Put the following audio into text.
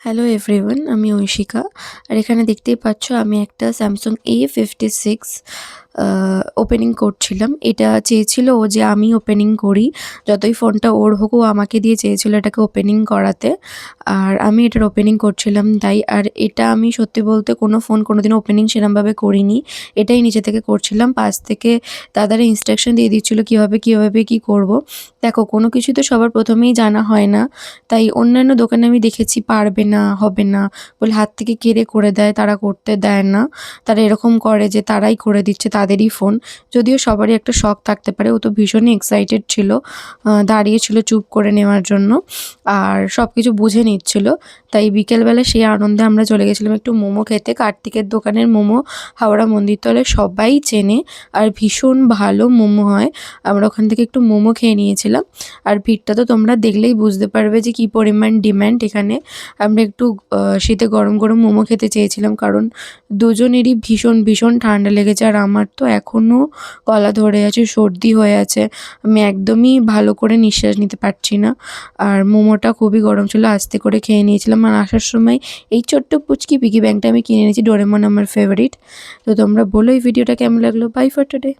Hello everyone, আমি ঐশিকা। আর এখানে দেখতেই পাচ্ছ আমি একটা স্যামসাং A56 ওপেনিং করছিলাম। এটা চেয়েছিল ও যে আমি ওপেনিং করি, যতই ফোনটা ওর হোক ও আমাকে দিয়ে চেয়েছিল এটাকে ওপেনিং করাতে। আর আমি এটার ওপেনিং করছিলাম তাই। আর এটা আমি সত্যি বলতে কোনো ফোন কোনোদিনও ওপেনিং সেরমভাবে করিনি, এটাই নিজে থেকে করছিলাম। পাশ থেকে দাদারা ইনস্ট্রাকশন দিয়ে দিচ্ছিলো কীভাবে কী করব। দেখো, কোনো কিছু তো সবার প্রথমেই জানা হয় না, তাই অন্যান্য দোকানে আমি দেখেছি পারবে না, হবে না বলে হাত থেকে কেড়ে করে দেয়, তারা করতে দেয় না। তারা এরকম করে যে তারাই করে দিচ্ছে তাদেরই ফোন। যদিও সবারই একটা শখ থাকতে পারে, ও তো ভীষণই এক্সাইটেড ছিল, দাঁড়িয়েছিল চুপ করে নেওয়ার জন্য আর সব কিছু বুঝে নিচ্ছিল। তাই বিকেলবেলা সেই আনন্দে আমরা চলে গেছিলাম একটু মোমো খেতে। কার্তিকের দোকানের মোমো হাওড়া মন্দিরতলায় সবাই চেনে আর ভীষণ ভালো মোমো হয়। আমরা ওখান থেকে একটু মোমো খেয়ে নিয়েছিলাম। আর ভিড়টা তো তোমরা দেখলেই বুঝতে পারবে যে কী পরিমাণ ডিম্যান্ড এখানে। আমরা একটু শীতে গরম গরম মোমো খেতে চেয়েছিলাম, কারণ দুজনেরই ভীষণ ঠান্ডা লেগেছে। আর আমার তো এখনও গলা ধরে আছে, সর্দি হয়ে আছে, আমি একদমই ভালো করে নিঃশ্বাস নিতে পারছি না। আর মোমোটা খুবই গরম ছিল, আস্তে করে খেয়ে নিয়েছিলাম। আর আসার সময় এই ছোট্ট পুচকি পিগি ব্যাংকটা আমি কিনে নিয়েছি, ডোরেমন আমার ফেভারিট। তো তোমরা বলো এই ভিডিওটা কেমন লাগলো। Bye for today.